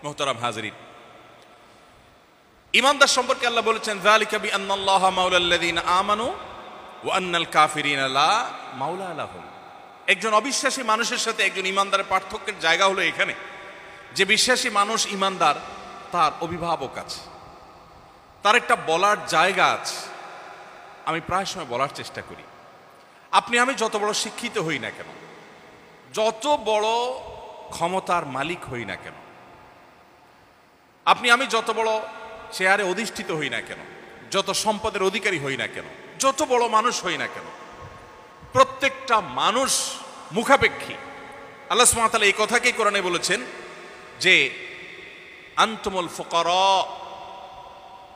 মুহতারাম হাজিরিন, ঈমানদার সম্পর্কে আল্লাহ বলেছেন যালিকা বিআন্নাল্লাহা মাওলাল্লাযীনা আমানু ওয়া আন্নাল কাফিরিনা লা মাওলা লাহুম। একজন অবিশ্বাসী মানুষের সাথে একজন ঈমানদারের পার্থক্যের জায়গা হলো এখানে যে বিশ্বাসী মানুষ ঈমানদার, তার অভিভাবক আছে, তার একটা বলার জায়গা আছে। আমি প্রায় সময় বলার চেষ্টা করি, আপনি আমি যত বড় শিক্ষিত হই না কেন, যত বড় ক্ষমতার মালিক হই না কেন, আপনি আমি যত বড় চেয়ারে অধিষ্ঠিত হই না কেন, যত সম্পদের অধিকারী হই না কেন, যত বড় মানুষ হই না কেন, প্রত্যেকটা মানুষ মুখাপেক্ষী। আল্লাহ সুবহানাহু ওয়া তাআলা এই কথাকেই কোরআনে বলেছেন যে আনতুমুল ফুকারা,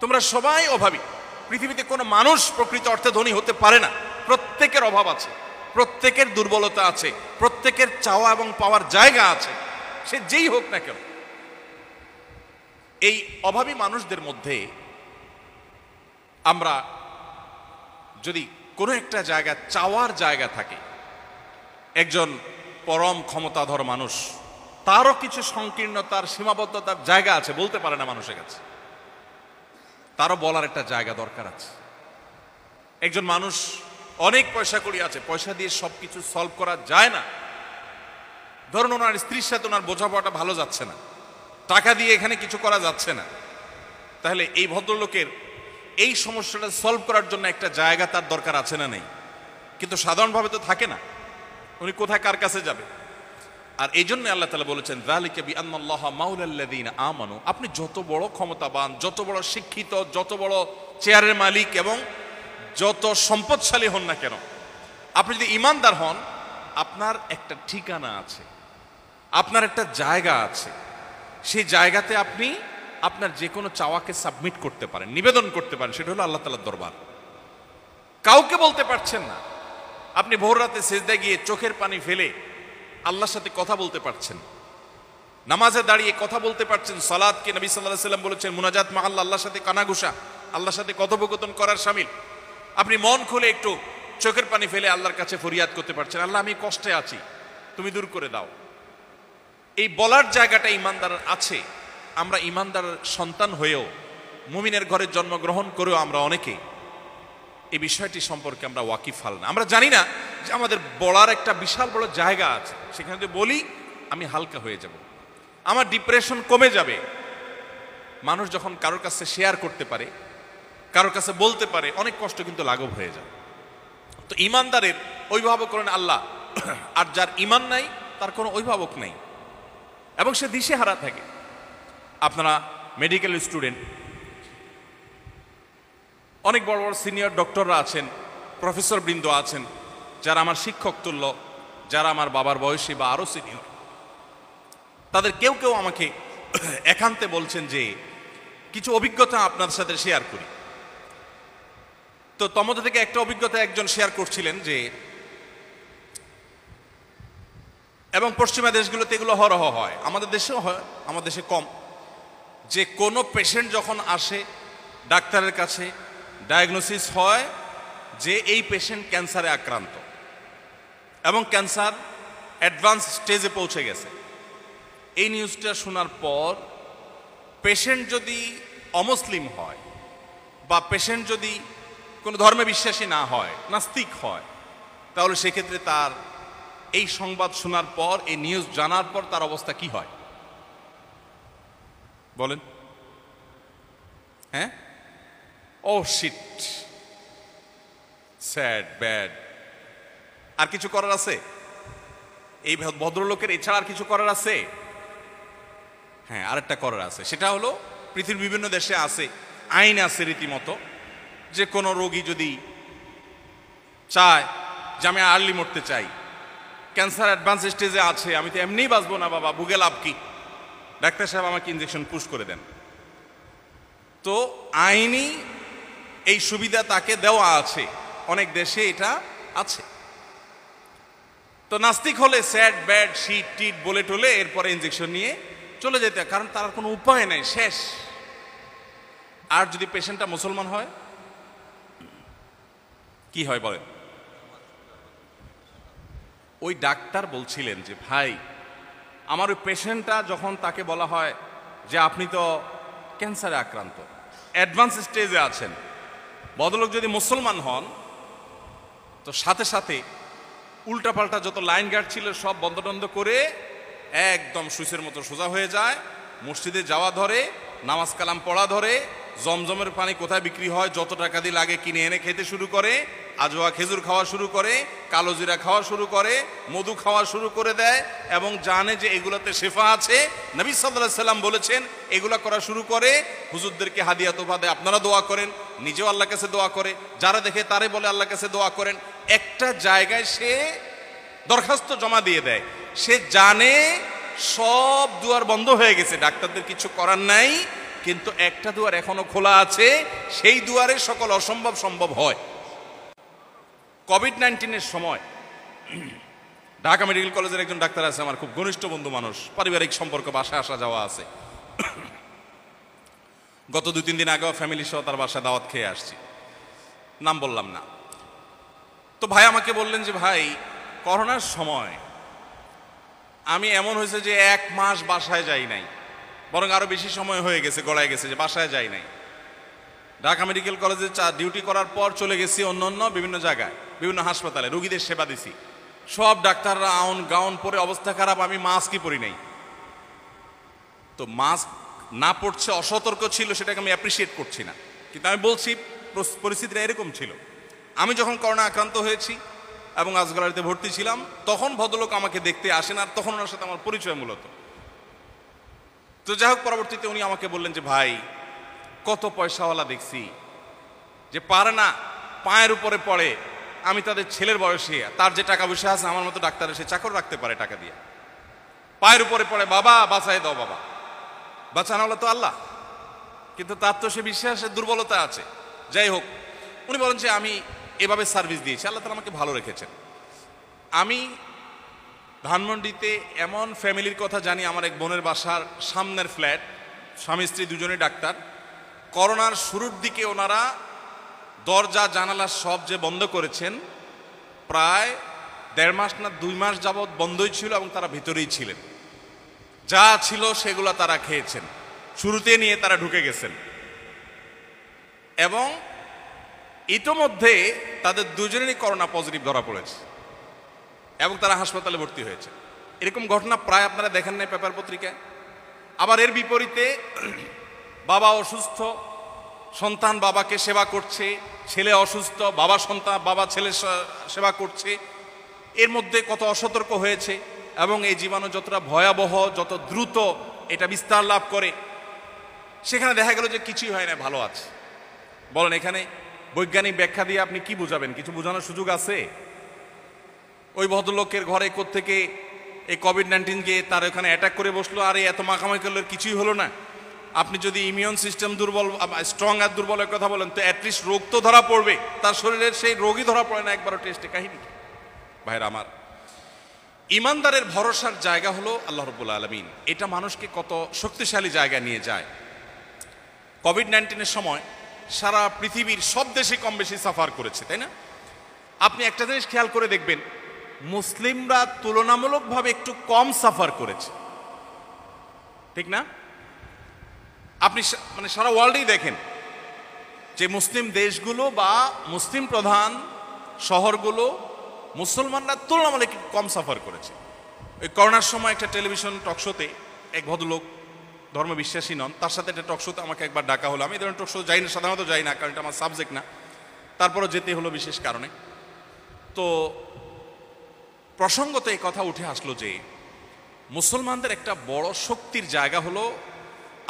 তোমরা সবাই অভাবী। পৃথিবীতে কোনো মানুষ প্রকৃত অর্থে ধনী হতে পারে না, প্রত্যেকের অভাব আছে, প্রত্যেকের দুর্বলতা আছে, প্রত্যেকের চাওয়া এবং পাওয়ার জায়গা আছে, সে যেই হোক না কেন। এই অভাবী মানুষদের মধ্যে আমরা যদি কোনো একটা জায়গা চাওয়ার জায়গা থাকে, একজন পরম ক্ষমতাধর মানুষ, তারও কিছু সংকীর্ণতার সীমাবদ্ধতার জায়গা আছে, বলতে পারে না মানুষের কাছে, তারও বলার একটা জায়গা দরকার আছে। একজন মানুষ অনেক পয়সা কড়ি আছে, পয়সা দিয়ে সবকিছু সলভ করা যায় না। ধরুন ওনার স্ত্রীর সাথে ওনার বোঝাপড়াটা ভালো যাচ্ছে না, টাকা দিয়ে এখানে কিছু করা যাচ্ছে না, তাহলে এই ভদ্রলোকের এই সমস্যাটা সলভ করার জন্য একটা জায়গা তার দরকার আছে না নেই? কিন্তু সাধারণভাবে তো থাকে না, উনি কোথায় কার কাছে যাবে? আর এই জন্য আল্লাহ তাআলা বলেছেন যালিকা বিআন্নাল্লাহা মাওলাল্লাযীনা আমানু। আপনি যত বড় ক্ষমতাবান, যত বড় শিক্ষিত, যত বড় চেয়ারের মালিক এবং যত সম্পদশালী হন না কেন, আপনি যদি ঈমানদার হন, আপনার একটা ঠিকানা আছে, আপনার একটা জায়গা আছে। সেই জায়গাতে আপনি আপনার যে কোনো চাওয়াকে সাবমিট করতে পারেন, নিবেদন করতে পারেন, সেটা হলো আল্লাহ তাআলার দরবার। কাউকে বলতে পারছেন না, আপনি ভোর রাতে সিজদায় গিয়ে চোখের পানি ফেলে আল্লাহর সাথে কথা বলতে পারছেন, নামাজে দাঁড়িয়ে কথা বলতে পারছেন। সালাতকে নবী সাল্লাল্লাহু আলাইহি ওয়াসাল্লাম বলেছেন মুনাজাত মা আল্লাহ, আল্লাহর সাথে কানাঘুষা, আল্লাহর সাথে কথোপকথন করার শামিল। আপনি মন খুলে একটু চোখের পানি ফেলে আল্লাহর কাছে ফরিয়াদ করতে পারছেন, আল্লাহ আমি কষ্টে আছি, তুমি দূর করে দাও। এই বলার জায়গাটা ঈমানদার আছে। আমরা ঈমানদার সন্তান হয়েও, মুমিনের ঘরে জন্মগ্রহণ করেও আমরা অনেকে এই বিষয়টি সম্পর্কে আমরা ওয়াকিফাল না। আমরা জানি না যে আমাদের বলার একটা বিশাল বড় জায়গা আছে, সেখানে যদি বলি আমি হালকা হয়ে যাব, আমার ডিপ্রেশন কমে যাবে। মানুষ যখন কারোর কাছে শেয়ার করতে পারে, কারোর কাছে বলতে পারে, অনেক কষ্ট কিন্তু লাঘব হয়ে যায়। তো ঈমানদারের অভিভাবক করেন আল্লাহ, আর যার ঈমান নাই তার কোনো অভিভাবক নাই এবং সে দিশেহারা থাকে। আপনারা মেডিকেল স্টুডেন্ট, অনেক বড় বড় সিনিয়র ডক্টররা আছেন, প্রফেসর বৃন্দ আছেন, যারা আমার শিক্ষক তুল্য, যারা আমার বাবার বয়সী বা আরো সিনিয়র, তাদের কেউ কেউ আমাকে একান্তে বলছেন যে কিছু অভিজ্ঞতা আপনাদের সাথে শেয়ার করি। তো তমধ্যে থেকে একটা অভিজ্ঞতা একজন শেয়ার করছিলেন যে, এবং পশ্চিমা দেশগুলোতে এগুলো হরহ হয়, আমাদের দেশেও হয়, আমাদের দেশে কম, যে কোনো পেশেন্ট যখন আসে ডাক্তারের কাছে, ডায়াগনোসিস হয় যে এই পেশেন্ট ক্যান্সারে আক্রান্ত এবং ক্যান্সার অ্যাডভান্স স্টেজে পৌঁছে গেছে। এই নিউজটা শোনার পর পেশেন্ট যদি অমুসলিম হয় বা পেশেন্ট যদি কোনো ধর্মে বিশ্বাসী না হয়, নাস্তিক হয়, তাহলে সেক্ষেত্রে তার এই সংবাদ শোনার পর, এই নিউজ জানার পর তার অবস্থা কি হয় বলেন? হ্যাঁ, ও শিট, স্যাড, ব্যাড। আর কিছু করার আছে? এই ভদ্রলোকের এছাড়া আর কিছু করার আছে? হ্যাঁ, আরেকটা করার আছে। সেটা হলো, পৃথিবীর বিভিন্ন দেশে আছে, আইন আছে রীতিমতো, যে কোনো রোগী যদি চায় যে আমি আর্লি মরতে চাই, ক্যান্সার অ্যাডভান্স স্টেজে আছে, আমি তো এমনিই বাঁচবো না বাবা, ভুগে লাভ কি, ডাক্তার সাহেব আমাকে ইনজেকশন পুশ করে দেন। তো আইনি এই সুবিধা তাকে দেওয়া আছে, অনেক দেশে এটা আছে। তো নাস্তিক হলে স্যাড, ব্যাড, শিট টিট বলে টলে এরপরে ইনজেকশন নিয়ে চলে যেতে, কারণ তার কোনো উপায় নাই, শেষ। আর যদি পেশেন্টটা মুসলমান হয় কি হয় বলেন? ওই ডাক্তার বলছিলেন যে ভাই, আমার ওই পেশেন্টটা যখন তাকে বলা হয় যে আপনি তো ক্যান্সারে আক্রান্ত, অ্যাডভান্স স্টেজে আছেন। ভদ্রলোক যদি মুসলমান হন তো সাথে সাথে উল্টাপাল্টা যত লাইন গার্ড ছিল সব বন্ধ টন্ধ করে একদম সুইচের মতো সোজা হয়ে যায়, মসজিদে যাওয়া ধরে, নামাজ কালাম পড়া ধরে, জমজমের পানি কোথায় বিক্রি হয় যত টাকা দিয়ে লাগে কিনে এনে খেতে শুরু করে, আজোয়া খেজুর খাওয়া শুরু করে, কালো জিরা খাওয়া শুরু করে, মধু খাওয়া শুরু করে দেয় এবং জানে যে এগুলোতে শেফা আছে। নবী সাল্লাল্লাহু আলাইহি সাল্লাম বলেছেন এগুলা করা শুরু করে, হুজুরদেরকে হাদিয়া তোফা দেয়, আপনারা দোয়া করেন, নিজেও আল্লাহর কাছে দোয়া করে, যারা দেখে তারে বলে আল্লাহর কাছে দোয়া করেন। একটা জায়গায় সে দরখাস্ত জমা দিয়ে দেয়, সে জানে সব দুয়ার বন্ধ হয়ে গেছে, ডাক্তারদের কিছু করার নাই, কিন্তু একটা দুয়ার এখনো খোলা আছে, সেই দুয়ারে সকল অসম্ভব সম্ভব হয়। কোভিড-19 সময় ঢাকা মেডিকেল কলেজের একজন ডাক্তার আছে, আমার খুব ঘনিষ্ঠ বন্ধু মানুষ, পারিবারিক সম্পর্ক, বাসায় আসা যাওয়া আছে। গত 2-3 দিন আগেও ফ্যামিলি সহ তার বাসায় দাওয়াত খেয়ে আসছি, নাম বললাম না। তো ভাই আমাকে বললেন যে ভাই করোনার সময় আমি এমন হয়েছে যে 1 মাস বাসায় যাই নাই, বরং আরো বেশি সময় হয়ে গেছে, গড়ায় গেছে যে বাসায় যাই নাই। ঢাকা মেডিকেল কলেজে ডিউটি করার পর চলে গেছি অন্য বিভিন্ন জায়গায়, বিভিন্ন হাসপাতালে রোগীদের সেবা দিছি, সব ডাক্তাররা আউন গাউন পরে অবস্থা খারাপ, আমি মাস্কই পরি নাই। তো মাস্ক না পড়ছে অসতর্ক ছিল, সেটাকে আমি অ্যাপ্রিসিয়েট করছি না, কিন্তু আমি বলছি পরিস্থিতিটা এরকম ছিল। আমি যখন করোনা আক্রান্ত হয়েছি এবং আজগালারিতে ভর্তি ছিলাম, তখন ভদ্রলোক আমাকে দেখতে আসেন, আর তখন ওনার সাথে আমার পরিচয় মূলত। তো যাই হোক, পরবর্তীতে উনি আমাকে বললেন যে ভাই কত পয়সাওয়ালা দেখছি যে পারে না, পায়ের উপরে পড়ে, আমি তাদের ছেলের বয়সী, তার যে টাকা পয়সা আছে আমার মতো ডাক্তার এসে চাকর রাখতে পারে টাকা দিয়ে, পায়ের উপরে পড়ে বাবা বাঁচাই দাও, বাবা বাঁচানো হলো তো আল্লাহ, কিন্তু তার তো সে বিশ্বাসের দুর্বলতা আছে। যাই হোক, উনি বলেন যে আমি এভাবে সার্ভিস দিয়েছি, আল্লাহ তাআলা আমাকে ভালো রেখেছেন। আমি ধানমন্ডিতে এমন ফ্যামিলির কথা জানি, আমার এক বোনের বাসার সামনের ফ্ল্যাট, স্বামী স্ত্রী দুজনেই ডাক্তার। করোনার শুরুর দিকে ওনারা দরজা জানালা সব যে বন্ধ করেছেন, প্রায় 1.5 মাস না 2 মাস যাবৎ বন্ধই ছিল এবং তারা ভিতরেই ছিলেন, যা ছিল সেগুলো তারা খেয়েছেন, শুরুতে নিয়ে তারা ঢুকে গেছেন এবং ইতোমধ্যে তাদের দুজনেরই করোনা পজিটিভ ধরা পড়েছে এবং তারা হাসপাতালে ভর্তি হয়েছে। এরকম ঘটনা প্রায় আপনারা দেখেন নাই পেপার পত্রিকায়। আবার এর বিপরীতে বাবা অসুস্থ, সন্তান বাবাকে সেবা করছে, ছেলে অসুস্থ, বাবা ছেলে সেবা করছে। এর মধ্যে কত অসতর্ক হয়েছে এবং এই জীবাণু যতটা ভয়াবহ, যত দ্রুত এটা বিস্তার লাভ করে, সেখানে দেখা গেল যে কিছুই হয় না, ভালো আছে। বলেন এখানে বৈজ্ঞানিক ব্যাখ্যা দিয়ে আপনি কি বুঝাবেন? কিছু বোঝানোর সুযোগ আছে? ওই ভদ্রলোকের ঘরে কোত্থেকে এই কোভিড-19 গিয়ে তার ওখানে অ্যাটাক করে বসলো, আর এত মাখামাখি করলে কিছুই হলো না। আপনি যদি ইমিউন সিস্টেম দুর্বল, স্ট্রং আর দুর্বলের কথা বলেন, তো অ্যাটলিস্ট রোগ তো ধরা পড়বে, তার শরীরের সেই রোগই ধরা পড়ে না একবারও টেস্টে। কাহিনী ভাইরা আমার, ইমানদারের ভরসার জায়গা হলো আল্লাহ রাব্বুল আলামিন। এটা মানুষকে কত শক্তিশালী জায়গা নিয়ে যায়। কোভিড-19 সময় সারা পৃথিবীর সব দেশে কম বেশি সাফার করেছে, তাই না? আপনি একটা জিনিস খেয়াল করে দেখবেন, মুসলিমরা তুলনামূলকভাবে একটু কম সাফার করেছে, ঠিক না? আপনি মানে সারা ওয়ার্ল্ডেই দেখেন যে মুসলিম দেশগুলো বা মুসলিম প্রধান শহরগুলো মুসলমানরা তুলনামূলক কম সাফার করেছে। ওই করোনার সময় একটা টেলিভিশন টকশোতে এক ভদ্রলোক, ধর্মবিশ্বাসী নন, তার সাথে একটা টকশোতে আমাকে একবার ডাকা হলো। আমি এই ধরনের টকশো যাই না, সাধারণত যাই না, কারণ এটা আমার সাবজেক্ট না, তারপরও যেতে হলো বিশেষ কারণে। তো প্রসঙ্গত এই কথা উঠে আসলো যে মুসলমানদের একটা বড় শক্তির জায়গা হলো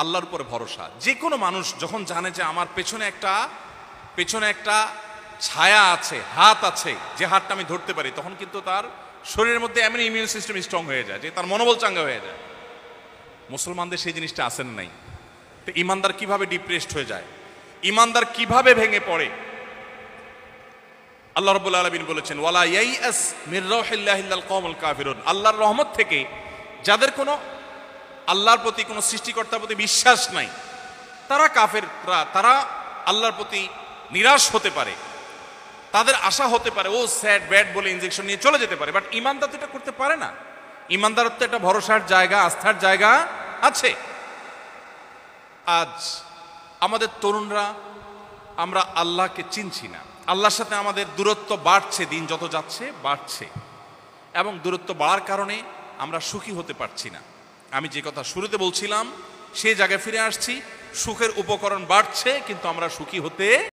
আল্লাহর উপরে ভরসা। যে কোনো মানুষ যখন জানে যে আমার পেছনে একটা ছায়া আছে, হাত আছে, যে হাতটা আমি ধরতে পারি, তখন কিন্তু তার শরীরের মধ্যে এমন ইমিউন সিস্টেম স্ট্রং হয়ে যায় যে তার মনোবল চাঙ্গা হয়ে যায়। মুসলমানদের সেই জিনিসটা আসেন নাই। তো ইমানদার কিভাবে ডিপ্রেসড হয়ে যায়, ইমানদার কিভাবে ভেঙে পড়ে? আল্লাহ রাব্বুল আলামিন বলেছেন, ওয়ালা ইয়াইআস মির রাউহিল্লাহি ইল্লাল কওমুল কাফিরুন। আল্লাহর রহমত থেকে যাদের কোনো আল্লাহর প্রতি, কোনো সৃষ্টিকর্তার প্রতি বিশ্বাস নাই, তারা কাফেররা, তারা আল্লাহর প্রতি নিরাশ হতে পারে, তাদের আশা হতে পারে ও স্যাড ব্যাড বলে ইনজেকশন নিয়ে চলে যেতে পারে, বাট ইমানদার তো এটা করতে পারে না। ইমানদার তো একটা ভরসার জায়গা, আস্থার জায়গা আছে। আজ আমাদের তরুণরা আমরা আল্লাহকে চিনছি না, আল্লাহর সাথে আমাদের দূরত্ব বাড়ছে, দিন যত যাচ্ছে বাড়ছে, এবং দূরত্ব বাড়ার কারণে আমরা সুখী হতে পারছি না। আমি যে কথা শুরুতে বলছিলাম সেই জায়গায় ফিরে আসছি, সুখের উপকরণ বাড়ছে কিন্তু আমরা সুখী হতে